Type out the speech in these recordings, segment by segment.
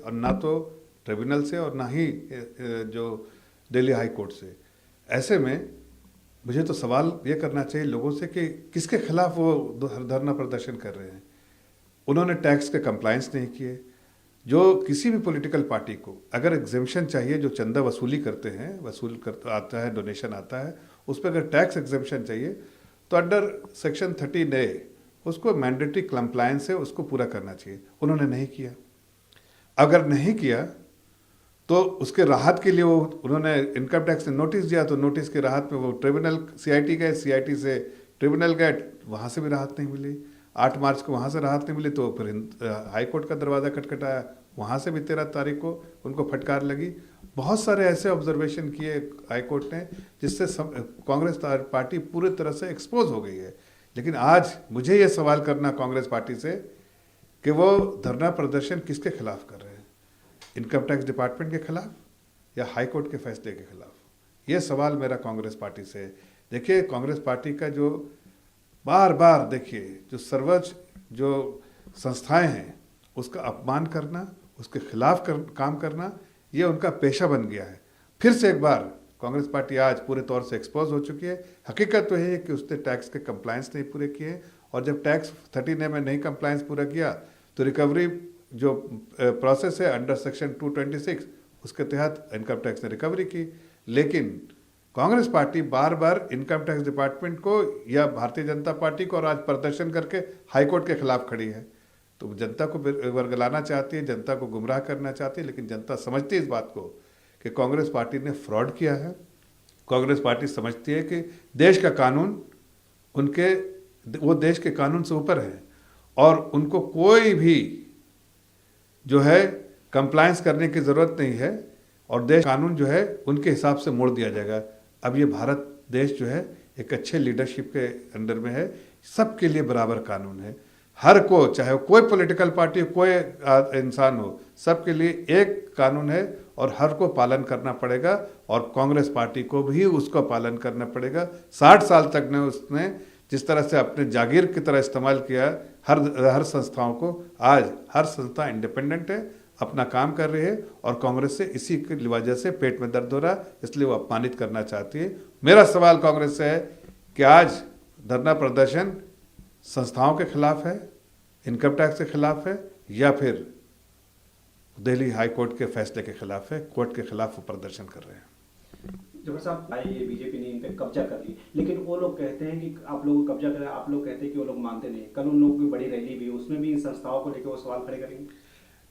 और ना तो ट्रिब्यूनल से और ना ही जो दिल्ली हाई कोर्ट से। ऐसे में मुझे तो सवाल ये करना चाहिए लोगों से कि किसके खिलाफ वो धरना प्रदर्शन कर रहे हैं। उन्होंने टैक्स के कंप्लायंस नहीं किए। जो किसी भी पॉलिटिकल पार्टी को अगर एग्जेम्पशन चाहिए, जो चंदा वसूली करते हैं, वसूल कर आता है, डोनेशन आता है, उस पर अगर टैक्स एग्जेम्पशन चाहिए तो अंडर सेक्शन 13A उसको मैंडेटरी कंप्लायंस है, उसको पूरा करना चाहिए। उन्होंने नहीं किया। अगर नहीं किया तो उसके राहत के लिए वो उन्होंने इनकम टैक्स ने नोटिस दिया, तो नोटिस की राहत में वो ट्रिब्यूनल सीआईटी गए, सीआईटी से ट्रिब्यूनल गए, वहाँ से भी राहत नहीं मिली। 8 मार्च को वहाँ से राहत नहीं मिली तो फिर हाई कोर्ट का दरवाज़ा खटखटाया, वहाँ से भी 13 तारीख को उनको फटकार लगी। बहुत सारे ऐसे ऑब्जर्वेशन किए हाई कोर्ट ने जिससे कांग्रेस पार्टी पूरी तरह से एक्सपोज हो गई है। लेकिन आज मुझे ये सवाल करना कांग्रेस पार्टी से कि वो धरना प्रदर्शन किसके खिलाफ कर रहे हैं, इनकम टैक्स डिपार्टमेंट के खिलाफ या हाई कोर्ट के फैसले के खिलाफ। ये सवाल मेरा कांग्रेस पार्टी से है। देखिए, कांग्रेस पार्टी का जो बार बार देखिए जो सर्वोच्च जो संस्थाएं हैं उसका अपमान करना, उसके खिलाफ काम करना, ये उनका पेशा बन गया है। फिर से एक बार कांग्रेस पार्टी आज पूरे तौर से एक्सपोज हो चुकी है। हकीकत तो है कि उसने टैक्स के कंप्लायंस नहीं पूरे किए, और जब टैक्स 13A में नहीं कंप्लायंस पूरा किया तो रिकवरी जो प्रोसेस है अंडर सेक्शन 226 उसके तहत इनकम टैक्स ने रिकवरी की। लेकिन कांग्रेस पार्टी बार बार इनकम टैक्स डिपार्टमेंट को या भारतीय जनता पार्टी को, और आज प्रदर्शन करके हाईकोर्ट के खिलाफ खड़ी है। तो जनता को वर्गलाना चाहती है, जनता को गुमराह करना चाहती है, लेकिन जनता समझती है इस बात को कि कांग्रेस पार्टी ने फ्रॉड किया है। कांग्रेस पार्टी समझती है कि देश का कानून वो देश के कानून से ऊपर है और उनको कोई भी जो है कंप्लायंस करने की ज़रूरत नहीं है, और देश कानून जो है उनके हिसाब से मोड़ दिया जाएगा। अब ये भारत देश जो है एक अच्छे लीडरशिप के अंडर में है, सबके लिए बराबर कानून है। हर को, चाहे वो कोई पॉलिटिकल पार्टी हो, कोई इंसान हो, सबके लिए एक कानून है और हर को पालन करना पड़ेगा, और कांग्रेस पार्टी को भी उसका पालन करना पड़ेगा। 60 साल तक ने उसने जिस तरह से अपने जागीर की तरह इस्तेमाल किया हर संस्थाओं को, आज हर संस्था इंडिपेंडेंट है, अपना काम कर रही है, और कांग्रेस से इसी की वजह से पेट में दर्द हो रहा है, इसलिए वो अपमानित करना चाहती है। मेरा सवाल कांग्रेस से है कि आज धरना प्रदर्शन संस्थाओं के खिलाफ है, इनकम टैक्स के खिलाफ है, या फिर दिल्ली हाई कोर्ट के फैसले के खिलाफ है, कोर्ट के खिलाफ वो प्रदर्शन कर रहे हैं। जफर साहब, ये बीजेपी ने इन पे कब्जा कर ली, लेकिन वो लोग कहते हैं कि आप लोगों को कब्जा करें, आप लोग कहते हैं कि वो लोग मानते नहीं। कल उन लोगों की बड़ी रैली भी, उसमें भी इन संस्थाओं को लेकर वो सवाल खड़े करेंगे।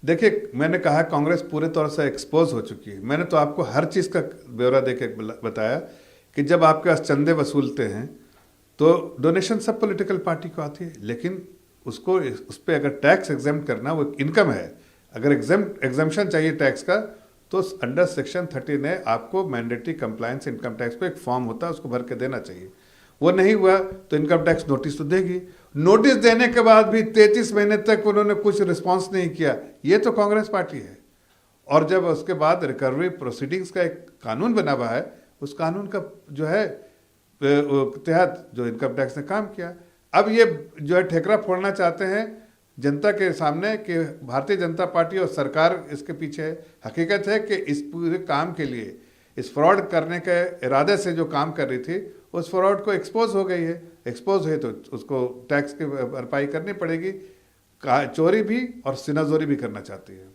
देखिए, मैंने कहा कांग्रेस पूरे तौर से एक्सपोज हो चुकी है। मैंने तो आपको हर चीज़ का ब्यौरा देके बताया कि जब आपके पास चंदे वसूलते हैं तो डोनेशन सब पॉलिटिकल पार्टी को आती है, लेकिन उसको उस पर अगर टैक्स एग्जेम्प्ट करना, वो इनकम है, अगर एग्जेम्पशन चाहिए टैक्स का तो अंडर सेक्शन 13A आपको मैंडेटरी कंप्लायंस इनकम टैक्स पे एक फॉर्म होता है, उसको भर के देना चाहिए। वो नहीं हुआ तो इनकम टैक्स नोटिस तो देगी। नोटिस देने के बाद भी 33 महीने तक उन्होंने कुछ रिस्पांस नहीं किया। ये तो कांग्रेस पार्टी है। और जब उसके बाद रिकवरी प्रोसीडिंग्स का एक कानून बना हुआ है, उस कानून का जो है तहत जो इनकम टैक्स ने काम किया, अब ये जो है ठेकरा फोड़ना चाहते हैं जनता के सामने कि भारतीय जनता पार्टी और सरकार इसके पीछे है। हकीकत है कि इस पूरे काम के लिए, इस फ्रॉड करने के इरादे से जो काम कर रही थी, उस फ्रॉड को एक्सपोज हो गई है। एक्सपोज है तो उसको टैक्स की भरपाई करनी पड़ेगी। चोरी भी और सिनाजोरी भी करना चाहती है।